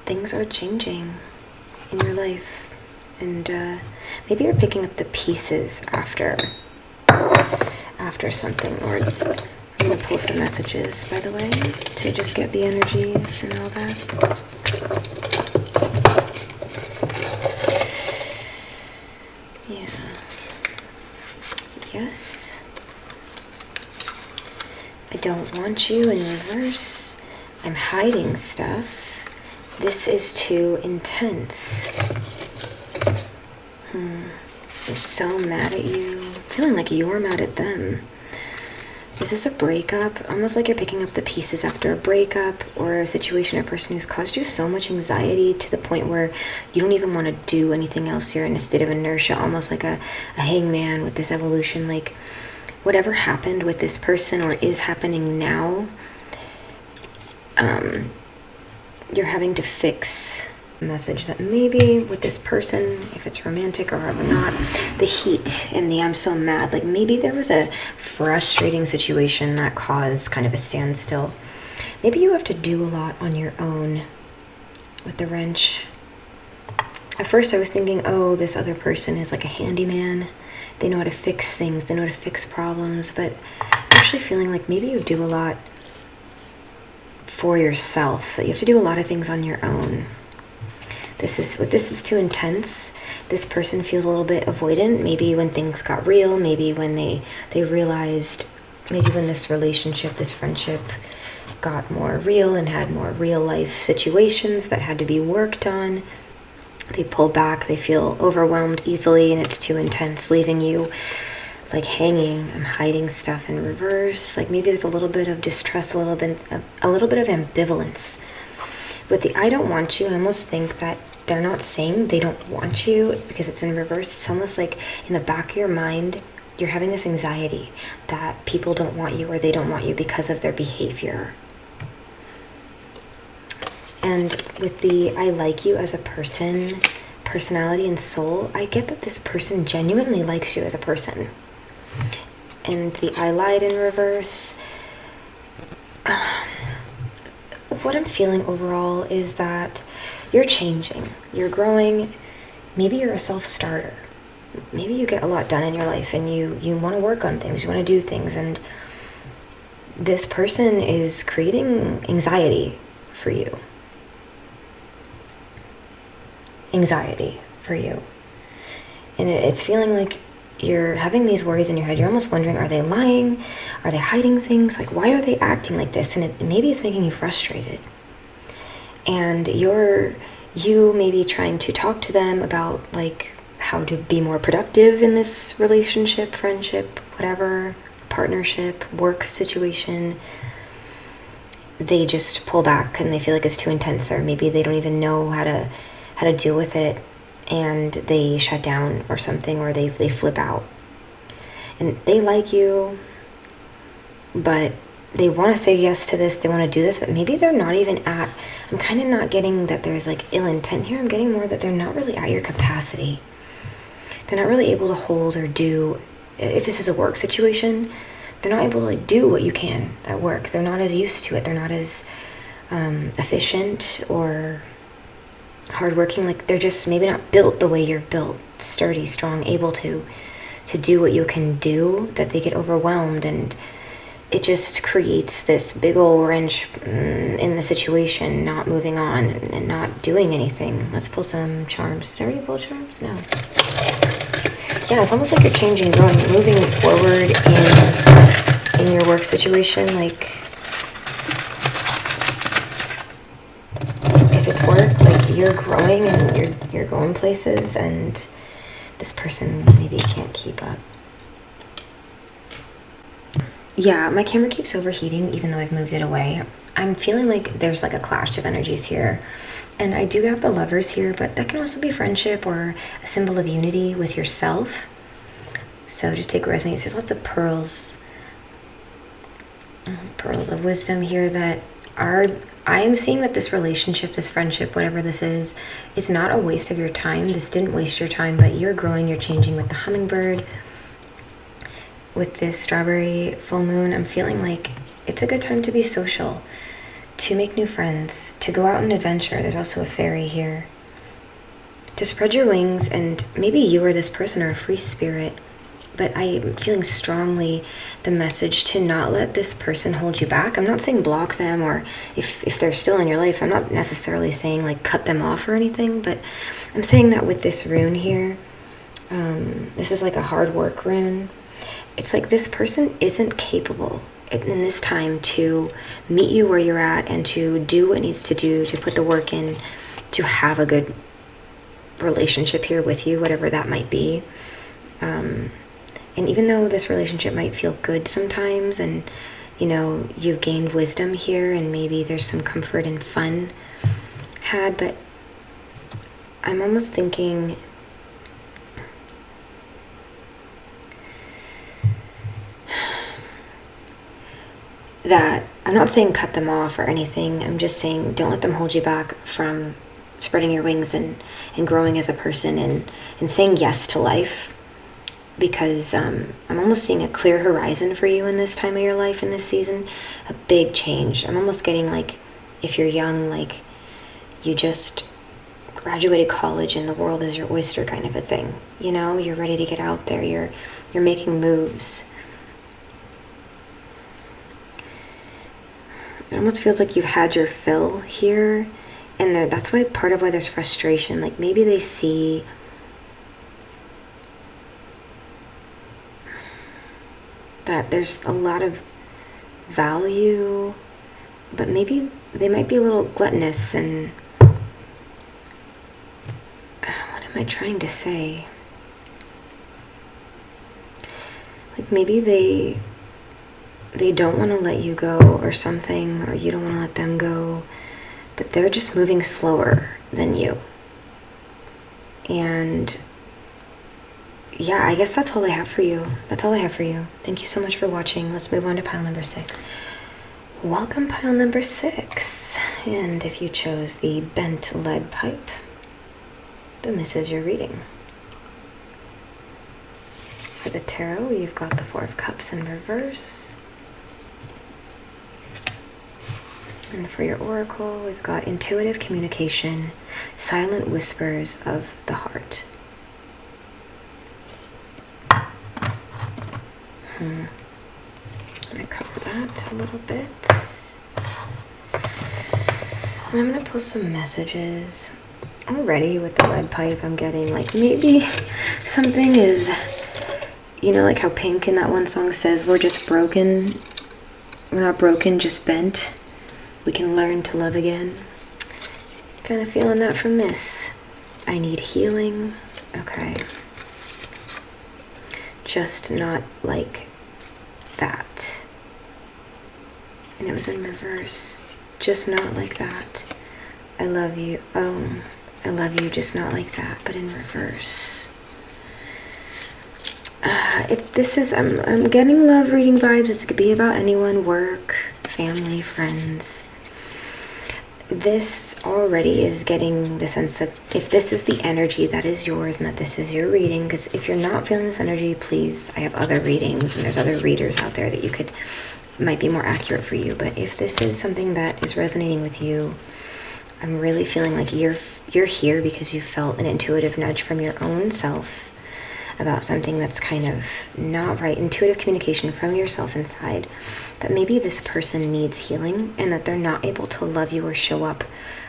things are changing in your life. And maybe you're picking up the pieces after something. Or I'm going to pull some messages, by the way, to just get the energies and all that. Yeah. Yes. I don't want you in reverse. I'm hiding stuff. This is too intense. I'm so mad at you. I'm feeling like you're mad at them. Is this a breakup? Almost like you're picking up the pieces after a breakup, or a situation or person who's caused you so much anxiety to the point where you don't even want to do anything else. You're in a state of inertia, almost like a hangman with this evolution. Like whatever happened with this person or is happening now, you're having to fix a message that maybe with this person, if it's romantic or not, the heat and the I'm so mad, like maybe there was a frustrating situation that caused kind of a standstill. Maybe you have to do a lot on your own with the wrench. at first I was thinking, oh, this other person is like a handyman. They know how to fix things. They know how to fix problems. But I'm actually feeling like maybe you do a lot for yourself, that you have to do a lot of things on your own. This is too intense. This person feels a little bit avoidant. Maybe when things got real, maybe when they realized, maybe when this relationship, this friendship got more real and had more real life situations that had to be worked on, they pull back, they feel overwhelmed easily, and it's too intense, leaving you like hanging. I'm hiding stuff in reverse. Like maybe there's a little bit of distrust, a little bit of ambivalence. With the I don't want you, I almost think that they're not saying they don't want you because it's in reverse. It's almost like in the back of your mind, you're having this anxiety that people don't want you or they don't want you because of their behavior. And with the I like you as a person, personality and soul, I get that this person genuinely likes you as a person. And the I lied in reverse, what I'm feeling overall is that you're changing, you're growing. Maybe you're a self-starter. Maybe you get a lot done in your life and you want to work on things, you want to do things, and this person is creating anxiety for you. Anxiety for you. And it's feeling like you're having these worries in your head. You're almost wondering, are they lying? Are they hiding things? Like, why are they acting like this? And maybe it's making you frustrated. And you may be trying to talk to them about like how to be more productive in this relationship, friendship, whatever, partnership, work situation. They just pull back and they feel like it's too intense, or maybe they don't even know how to deal with it, and they shut down or something, or they flip out. And they like you, but they want to say yes to this, they want to do this, but maybe they're not even at, I'm kind of not getting that there's like ill intent here. I'm getting more that they're not really at your capacity. They're not really able to hold or do, if this is a work situation, they're not able to like do what you can at work. They're not as used to it. They're not as efficient or hardworking. Like they're just maybe not built the way you're built, sturdy, strong, able to do what you can do, that they get overwhelmed, and it just creates this big old wrench in the situation, not moving on and not doing anything. Let's pull some charms. Did I already pull charms? No. Yeah, it's almost like you're changing, growing, moving forward in your work situation. Like if it's work, like you're growing and you're going places, and this person maybe can't keep up. Yeah, my camera keeps overheating even though I've moved it away. I'm feeling like there's like a clash of energies here. And I do have the Lovers here, but that can also be friendship or a symbol of unity with yourself. So just take resonates. There's lots of pearls of wisdom here that are, I'm seeing that this relationship, this friendship, whatever this is, it's not a waste of your time. This didn't waste your time, but you're growing, you're changing with the hummingbird. With this strawberry full moon, I'm feeling like it's a good time to be social, to make new friends, to go out and adventure. There's also a fairy here. To spread your wings, and maybe you or this person are a free spirit, but I'm feeling strongly the message to not let this person hold you back. I'm not saying block them, or if they're still in your life, I'm not necessarily saying like cut them off or anything, but I'm saying that with this rune here, this is like a hard work rune. It's like this person isn't capable in this time to meet you where you're at and to do what needs to do, to put the work in, to have a good relationship here with you, whatever that might be. And even though this relationship might feel good sometimes, and you know, you've gained wisdom here and maybe there's some comfort and fun had, but I'm almost thinking that I'm not saying cut them off or anything. I'm just saying don't let them hold you back from spreading your wings and growing as a person and saying yes to life, because I'm almost seeing a clear horizon for you in this time of your life, in this season, a big change. I'm almost getting like, if you're young, like you just graduated college and the world is your oyster kind of a thing. You know, you're ready to get out there. You're making moves. It almost feels like you've had your fill here, and that's why part of why there's frustration. Like maybe they see that there's a lot of value, but maybe they might be a little gluttonous. And what am I trying to say? Like maybe they don't want to let you go or something, or you don't want to let them go, but they're just moving slower than you. And yeah, I guess that's all I have for you. That's all I have for you. Thank you so much for watching. Let's move on to pile number 6. Welcome, pile number 6. And if you chose the bent lead pipe, then this is your reading. For the tarot, you've got the 4 of Cups in reverse. And for your oracle, we've got intuitive communication, silent whispers of the heart. I'm going to cover that a little bit. And I'm going to pull some messages. Already with the lead pipe, I'm getting like maybe something is, you know, like how Pink in that one song says, we're just broken. We're not broken, just bent. We can learn to love again. Kind of feeling that from this. I need healing. Okay. Just not like that. And it was in reverse. Just not like that. I love you. Oh, I love you, just not like that, but in reverse. I'm getting love reading vibes. This could be about anyone, work, family, friends. This already is getting the sense that if this is the energy that is yours and that this is your reading, because if you're not feeling this energy, please, I have other readings and there's other readers out there that might be more accurate for you. But if this is something that is resonating with you, I'm really feeling like you're here because you felt an intuitive nudge from your own self about something that's kind of not right. Intuitive communication from yourself inside that maybe this person needs healing and that they're not able to love you or show up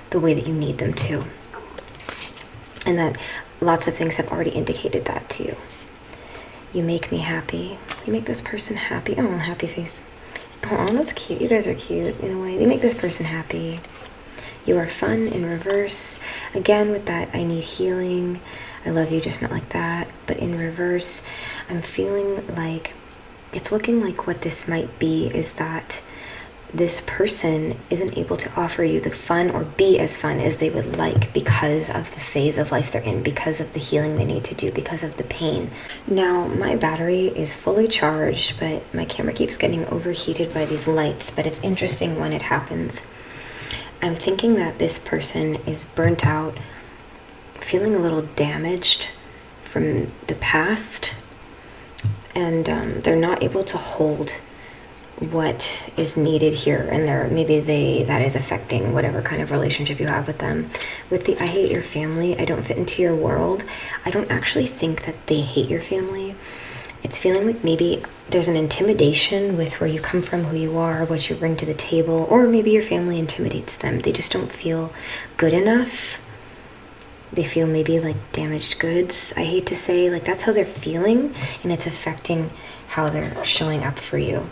the way that you need them to. And that lots of things have already indicated that to you. You make me happy. You make this person happy. Oh, happy face. Oh, that's cute. You guys are cute in a way. You make this person happy. You are fun in reverse. Again, with that, I need healing. I love you, just not like that. But in reverse, I'm feeling like it's looking like what this might be is that this person isn't able to offer you the fun or be as fun as they would like because of the phase of life they're in, because of the healing they need to do, because of the pain. Now, my battery is fully charged, but my camera keeps getting overheated by these lights, but it's interesting when it happens. I'm thinking that this person is burnt out, feeling a little damaged from the past, and they're not able to hold what is needed here, and that is affecting whatever kind of relationship you have with them. With the I hate your family, I don't fit into your world, I don't actually think that they hate your family. It's feeling like maybe there's an intimidation with where you come from, who you are, what you bring to the table, or maybe your family intimidates them. They just don't feel good enough. They feel maybe like damaged goods. I hate to say, like that's how they're feeling, and it's affecting how they're showing up for you.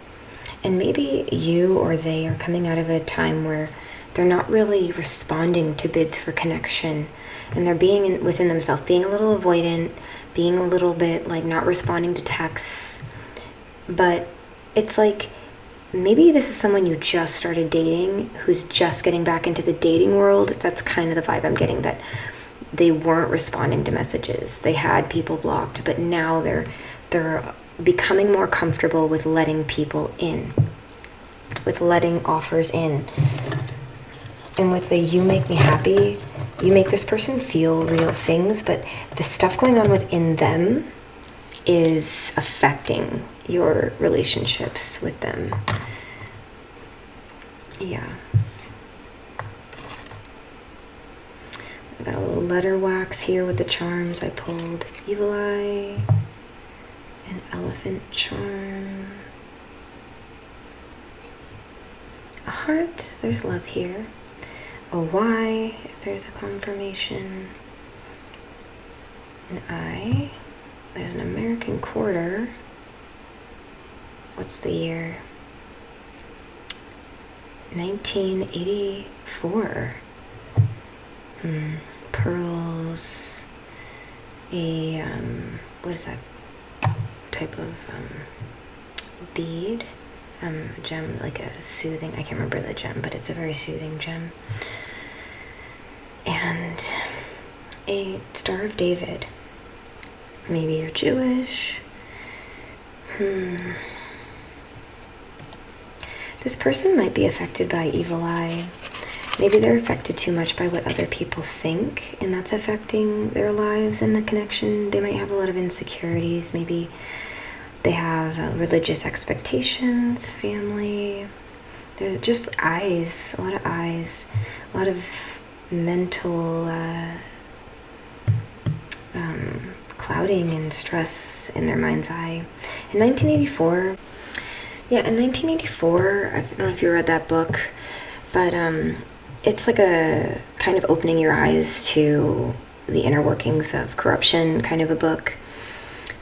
And maybe you or they are coming out of a time where they're not really responding to bids for connection, and they're being within themselves, being a little avoidant, being a little bit like not responding to texts. But it's like maybe this is someone you just started dating who's just getting back into the dating world. That's kind of the vibe I'm getting, that they weren't responding to messages. They had people blocked, but now they're becoming more comfortable with letting people in, with letting offers in. And with the you make me happy, you make this person feel real things, but the stuff going on within them is affecting your relationships with them. Yeah. I got a little letter wax here with the charms I pulled. Evil Eye, an elephant charm, a heart, there's love here, a Y, if there's a confirmation, an I, there's an American quarter. What's the year? 1984. Pearls, a, what is that type of bead? Gem, like a soothing, I can't remember the gem, but it's a very soothing gem. And a Star of David. Maybe you're Jewish. This person might be affected by evil eye. Maybe they're affected too much by what other people think, and that's affecting their lives and the connection. They might have a lot of insecurities. Maybe they have religious expectations, family. There's just eyes, a lot of eyes, a lot of mental clouding and stress in their mind's eye. In 1984, I don't know if you read that book, but it's like a kind of opening your eyes to the inner workings of corruption kind of a book.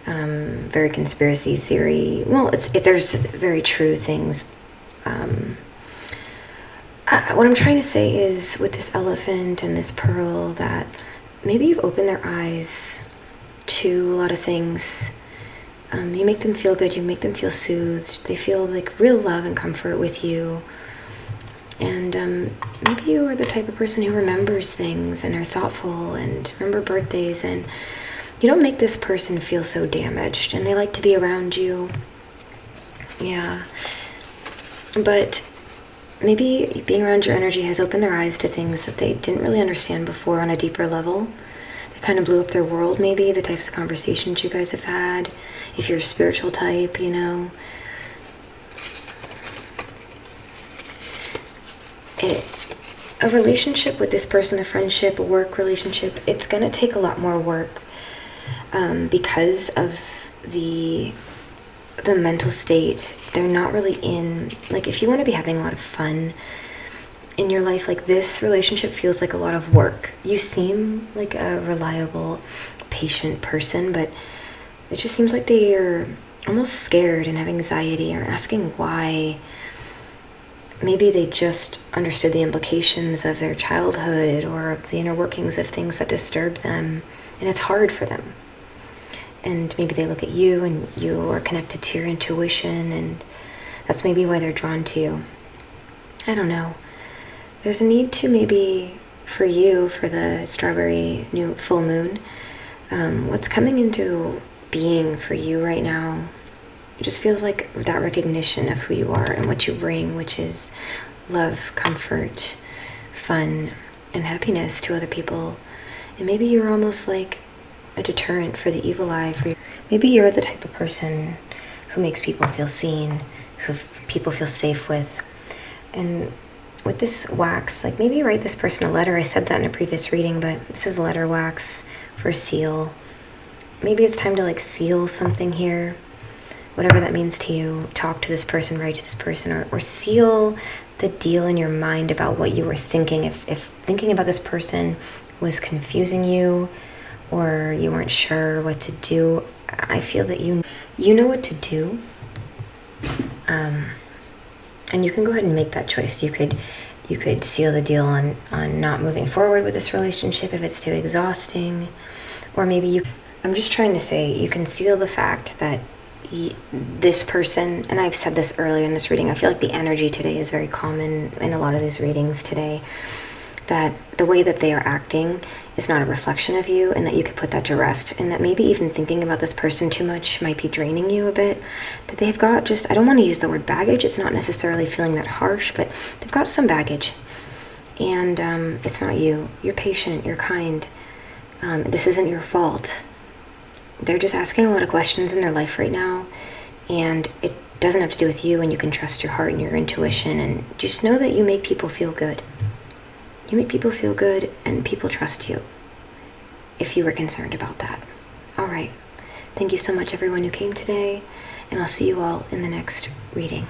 Very conspiracy theory. Well, there's very true things. What I'm trying to say is with this elephant and this pearl that maybe you've opened their eyes to a lot of things. You make them feel good, you make them feel soothed. They feel like real love and comfort with you. And maybe you are the type of person who remembers things and are thoughtful and remember birthdays, and you don't make this person feel so damaged, and they like to be around you. Yeah. But maybe being around your energy has opened their eyes to things that they didn't really understand before on a deeper level. They kind of blew up their world, maybe, the types of conversations you guys have had. If you're a spiritual type, you know. A relationship with this person, a friendship, a work relationship, it's going to take a lot more work because of the mental state. They're not really in, like, if you want to be having a lot of fun in your life, like, this relationship feels like a lot of work. You seem like a reliable, patient person, but it just seems like they are almost scared and have anxiety or asking why. Maybe they just understood the implications of their childhood or of the inner workings of things that disturbed them, and it's hard for them. And maybe they look at you and you are connected to your intuition, and that's maybe why they're drawn to you. I don't know. There's a need to maybe, for you, for the strawberry new full moon, what's coming into being for you right now, it just feels like that recognition of who you are and what you bring, which is love, comfort, fun, and happiness to other people. And maybe you're almost like a deterrent for the evil eye. Maybe you're the type of person who makes people feel seen, who people feel safe with. And with this wax, like, maybe you write this person a letter. I said that in a previous reading, but this is letter wax for a seal. Maybe it's time to, like, seal something here. Whatever that means to you, talk to this person, write to this person, or seal the deal in your mind about what you were thinking. If thinking about this person was confusing you, or you weren't sure what to do, I feel that you know what to do. And you can go ahead and make that choice. You could seal the deal on not moving forward with this relationship if it's too exhausting. Or maybe I'm just trying to say, you can seal the fact that this person, and I've said this earlier in this reading, I feel like the energy today is very common in a lot of these readings today, that the way that they are acting is not a reflection of you, and that you could put that to rest, and that maybe even thinking about this person too much might be draining you a bit, that they've got just, I don't want to use the word baggage, it's not necessarily feeling that harsh, but they've got some baggage, and it's not you. You're patient, you're kind, this isn't your fault. They're just asking a lot of questions in their life right now, and it doesn't have to do with you, and you can trust your heart and your intuition, and just know that you make people feel good. You make people feel good, and people trust you if you were concerned about that. All right. Thank you so much, everyone who came today, and I'll see you all in the next reading.